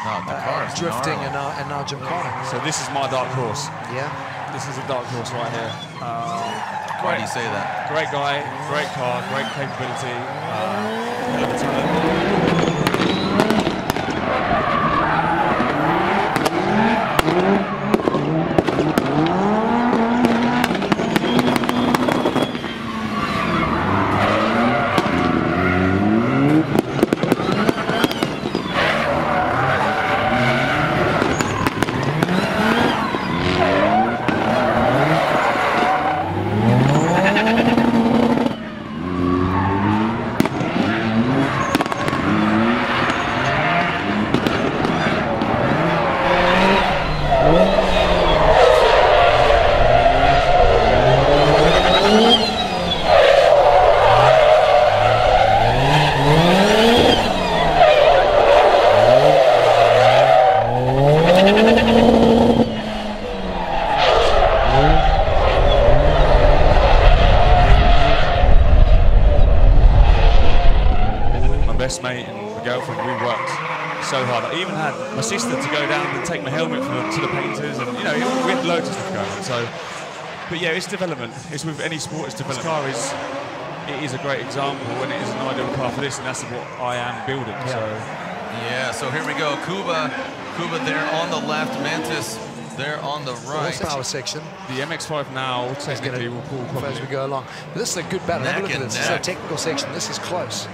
now. Drifting and now Gymkhana. So this is my dark horse. Yeah. This is a dark horse right here. Why do you say that? Great guy, great car, great capability. Hell of a talent. Best mate and my girlfriend, we worked so hard. I even had my sister to go down and take my helmet to the painters, and you know, we had loads of stuff going on. So, but yeah, it's development. It's with any sport, it's development. This car is a great example, and it is an ideal car for this, and that's what I am building. Yeah. So here we go, Kuba there on the left, Mantas there on the right. Horsepower section. The MX5 now technically will pull as we go along. But this is a good battle. Have a look at this. This is a technical section. This is close.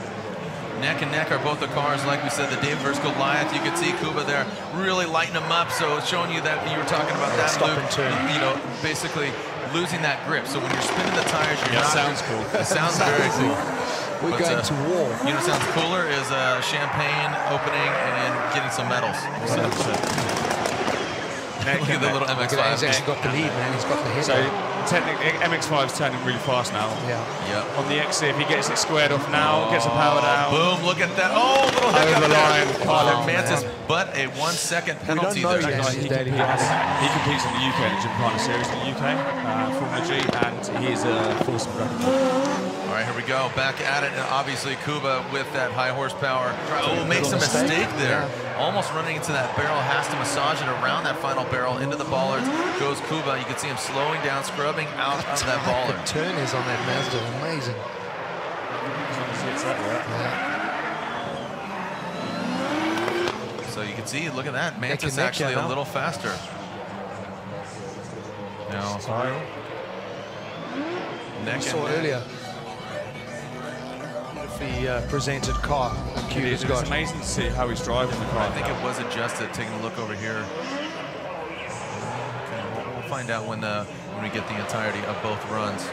Neck and neck are both the cars, like we said, the David versus Goliath. You can see Kuba there really lighting them up, so it's showing you that you were talking about that stop and turn. You know, basically losing that grip. So when you're spinning the tires, you're not. Sounds cool. It sounds very cool. We're going to war. You know what sounds cooler is champagne opening and getting some medals. So, look at the little MX5. He's actually got the lead, man. He's got the head. So technically, MX5's turning really fast now. Yeah. On the exit, if he gets it squared off now, gets a power down. Boom! Look at that. Oh, little hiccup over the line. Mantas, but a 1 second penalty there. He competes in the UK in the Gymkhana series in the UK, Formula G, and he is a force of record. All right, here we go. Back at it, and obviously Kuba with that high horsepower. Oh, makes a mistake there. Almost running into that barrel, has to massage it around that final barrel into the bollards. Goes Kuba. You can see him slowing down, scrubbing out of that bollard. The turn is on that Mazda, amazing. So you can see, look at that. Mantas actually a little faster. Now, neck saw earlier. The presented car. It's amazing to see how he's driving the car. I think it was adjusted. Taking a look over here. Okay, we'll find out when we get the entirety of both runs.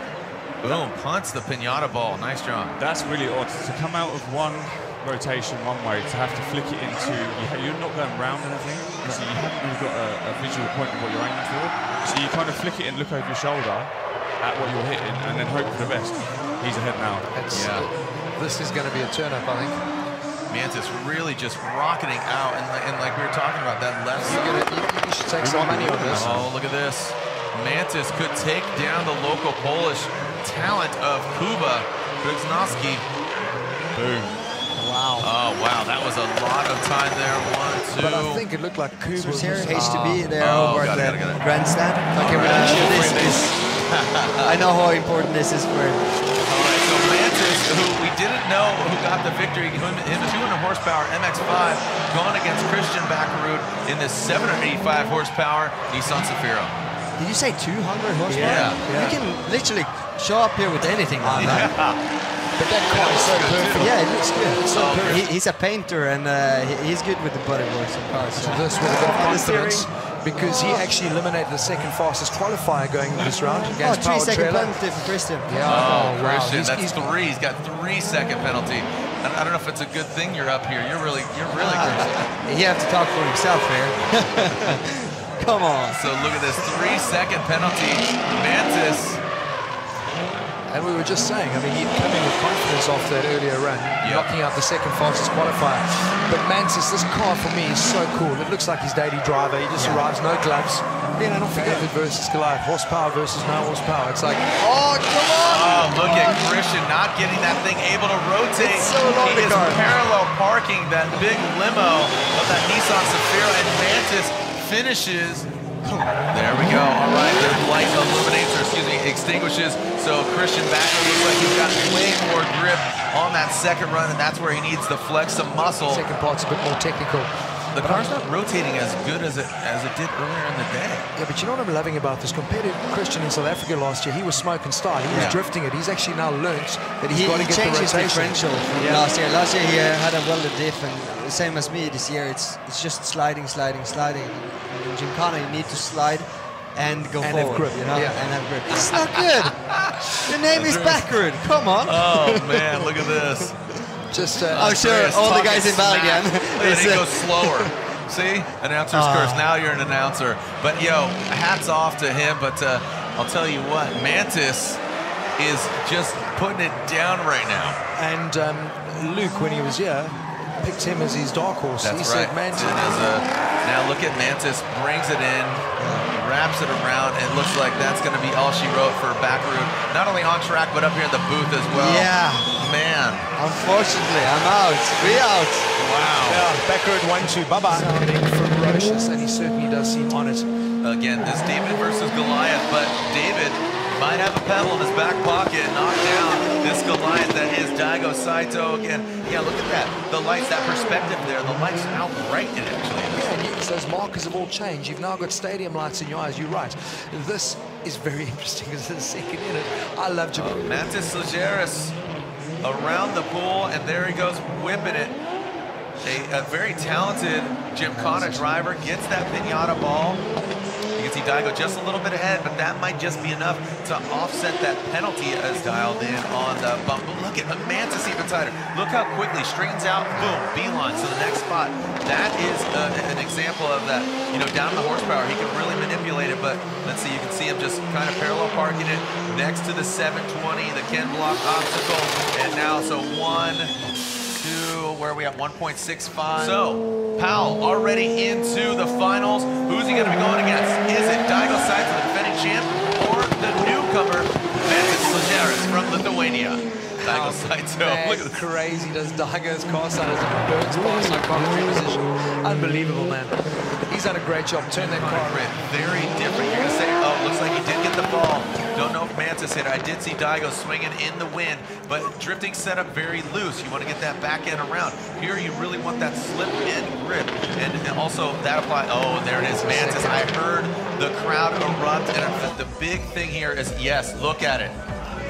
Boom! Punts the pinata ball. Nice job. That's really odd to come out of one rotation one way to have to flick it into. You're not going round anything, so you haven't really got a visual point of what you're aiming for. So you kind of flick it and look over your shoulder at what you're hitting, and then hope for the best. He's ahead now. This is going to be a turn-up, I think. Mantas really just rocketing out, and like we were talking about, that left. You should take some money on this. Oh, look at this. Mantas could take down the local Polish talent of Kuba Kuznowski. Boom. Wow. Oh, wow. That was a lot of time there. 1, 2. But I think it looked like Kuba was here. HTB there over at the grandstand. Okay, I know how important this is for him. All right, so Mantas, who we didn't know who got the victory, him a 200 horsepower MX5 going against Christian Baccaroud in this 785 horsepower Nissan Safira. Did you say 200 horsepower? Yeah. You can literally show up here with anything on that. But that car is so perfect. Yeah, it looks good. So he's a painter, and he's good with the bodyworks of cars. So this will go confidence, because he actually eliminated the second fastest qualifier going in this round against 3 second penalty for Christian. Yeah. Oh, wow. Christian, that's 3. He's got 3 second penalty. I don't know if it's a good thing you're up here. You're really crazy. You have to talk for himself here. Come on. So look at this 3 second penalty. Mantas. And we were just saying, I mean, he'd come in with confidence after that earlier run, knocking out the second fastest qualifier. But Mantas, this car for me is so cool. It looks like his daily driver. He just arrives, no gloves. You know, don't forget it versus Goliath. Horsepower versus no horsepower. It's like, oh, come on! Oh, look at Christian not getting that thing able to rotate. It's so long he is parallel parking that big limo of that Nissan Safira, and Mantas finishes. There we go. All right, the light illuminates, or excuse me, extinguishes. So Christian Backer looks like he's got way more grip on that second run, and that's where he needs to flex some muscle. The second part's a bit more technical. The car's not rotating as good as it did earlier in the day. Yeah, but you know what I'm loving about this? Compared to Christian in South Africa last year, he was smoke and style. He was drifting it. He's actually now learnt that he's got to get the rotation. He changed his differential from last year. Last year he had a welded diff, and the same as me this year, it's just sliding. In Gymkhana, you need to slide and go forward. Have grip, you know, and have grip. It's not good. The name is backward. Come on. Oh man, look at this. Just oh sure, all the guys in Belgium. And he goes slower. See, announcer's curse. Now you're an announcer. But yo, hats off to him. But I'll tell you what, Mantas is just putting it down right now. And Luke, when he was here, picked him as his dark horse. That's he right. said Mantas. Now look at Mantas, brings it in, wraps it around, and it looks like that's going to be all she wrote for Backaroo. Not only on track, but up here in the booth as well. Yeah. Man. Unfortunately, I'm out. We out. Wow. Yeah, Backaroo 1-2. Bye-bye. Sounding ferocious, and he certainly does seem on it. Again, this David versus Goliath, but David might have a pebble in his back pocket and knock down this Goliath that is Daigo Saito again. Yeah, look at that. The lights, that perspective there. The lights how bright it actually is. Yeah, and those markers have all changed. You've now got stadium lights in your eyes. You're right. This is very interesting because it's the second in it. I love Japan. Mantas Sliogeris around the pool, and there he goes whipping it. A very talented Gymkhana driver gets that Miata ball. You can see Daigo just a little bit ahead, but that might just be enough to offset that penalty as dialed in on the bump. Look at Mantas even tighter. Look how quickly straightens out, boom, beeline to the next spot. That is an example of that, you know, down the horsepower. He can really manipulate it, but let's see, you can see him just kind of parallel parking it next to the 720, the Ken Block obstacle, and now so 1, 2, where are we at, 1.65. So, Powell already into the finals. Who's he going to be going against? Is it Daigo Saito, the defending champ, or the newcomer, Mantas Sliogeris from Lithuania? Daigo Saito. Look at this. Crazy does Daigo's car sound as it burns past my commentary position. Unbelievable, man. He's done a great job. Turn that car around. Very different. You're going to say, oh, looks like he did get the ball. Don't know if Mantas hit it. I did see Daigo swinging in the wind, but drifting setup very loose. You want to get that back end around. Here you really want that slip and grip. And also that applies. Oh, there it is, Mantas. I heard the crowd erupt, and the big thing here is, yes, look at it.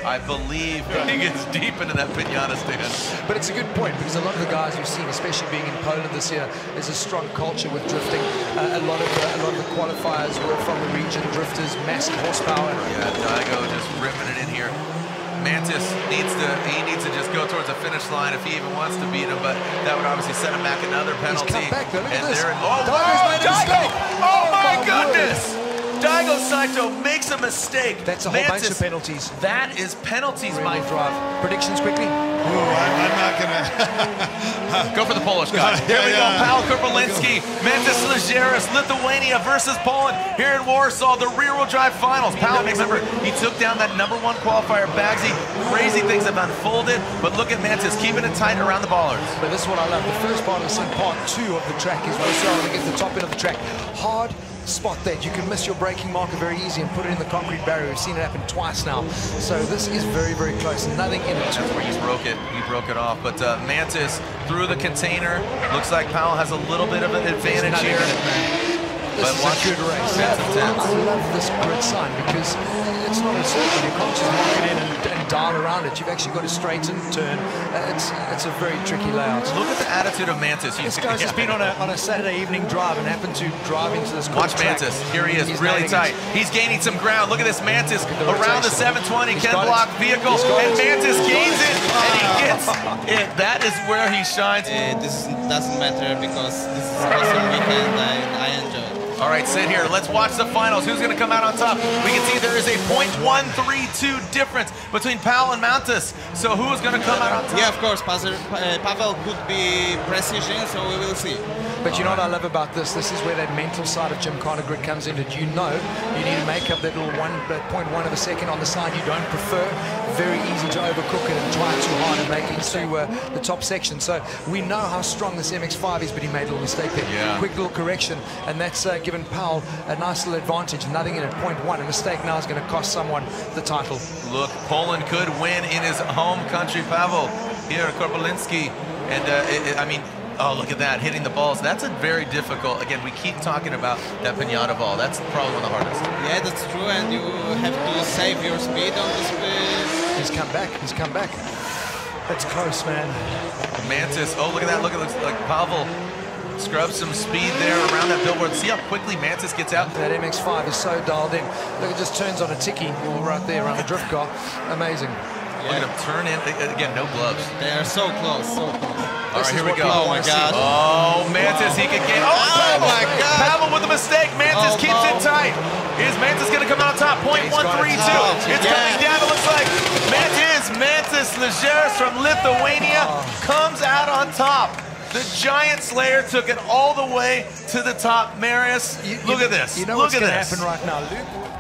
I believe he gets deep into that Miata stand. But it's a good point, because a lot of the guys we've seen, especially being in Poland this year, there's a strong culture with drifting. A lot of the qualifiers were from the region, drifters, massive horsepower. Yeah, Daigo just ripping it in here. Mantas needs to just go towards the finish line if he even wants to beat him, but that would obviously set him back another penalty. He's come back, though. Look at this. Oh, wow, Daigo! Oh, my goodness! Daigo Saito makes a mistake. That's a whole bunch of penalties. That is penalties, my drive. Predictions quickly? Ooh, I'm not going to... Go for the Polish guy. Here we go. Paul Kurpolinski, Mantas Sliogeris, Lithuania versus Poland here in Warsaw, the rear-wheel drive finals. Paul, remember, he took down that #1 qualifier, Bagsy. Crazy things have unfolded, but look at Mantas keeping it tight around the bollards. But this is what I love. The first part of the sun, part 2 of the track is Warsaw against the top end of the track. Hard. Spot that. You can miss your braking marker very easy and put it in the concrete barrier. We've seen it happen twice now. So this is very, very close. Nothing in it. That's where he broke it. He broke it off. But Mantas through the container. Looks like Powell has a little bit of an advantage here. This is a good race. I love this grid sign because it's not a circle. You can't just mark it in and dial around it. You've actually got to straighten, turn. It's a very tricky layout. Look at the attitude of Mantas. This guy's just been on a Saturday evening drive and happened to drive into this. Watch Mantas. Here he is, really tight. He's gaining some ground. Look at this, Mantas around the 720 Ken Block vehicle, and Mantas gains it, and he gets it. That is where he shines. This doesn't matter because this is awesome weekend. I enjoy it. All right, sit here. Let's watch the finals. Who's going to come out on top? We can see there is a 0.132 difference between Pavel and Mantas. So who is going to come out on top? Yeah, of course, Pavel could be precision, so we will see. But you know what I love about this? This is where that mental side of Gymkhana grid comes in. That you know you need to make up that little 1.1 of a second on the side you don't prefer. Very easy to overcook it and try too hard and make it through the top section. So we know how strong this MX5 is, but he made a little mistake there. Yeah. Quick little correction, and that's given Powell a nice little advantage. Nothing in at 0.1. A mistake now is going to cost someone the title. Look, Poland could win in his home country. Pavel here, Korpolinski, and I mean, oh, look at that, hitting the balls. That's a very difficult, again, we keep talking about that Miata ball. That's probably one of the hardest. Yeah, that's true, and you have to save your speed on the speed. He's come back, he's come back. That's close, man. Mantas, oh, look at that, look, it looks like Pavel scrubs some speed there around that billboard. See how quickly Mantas gets out? That MX5 is so dialed in. Look, it just turns on a ticky right there around the drift car. Amazing. Look at him turn in, again, no gloves. They are so close, so close. All right, here we go. Oh my God. Oh, Mantas, he could get. Oh, my God. Pavel with a mistake. Mantas keeps it tight. Is Mantas going to come out on top? 0.132. It's coming down. It looks like Mantas Sliogeris from Lithuania comes out on top. The Giant Slayer took it all the way to the top. Marius, look at this. You know look what's going to happen right now, Luke?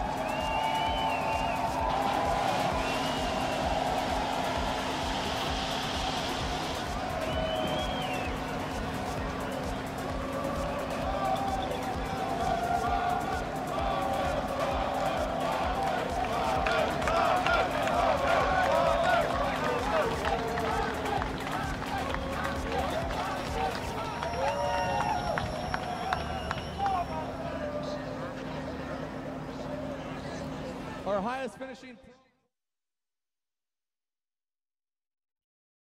Our highest finishing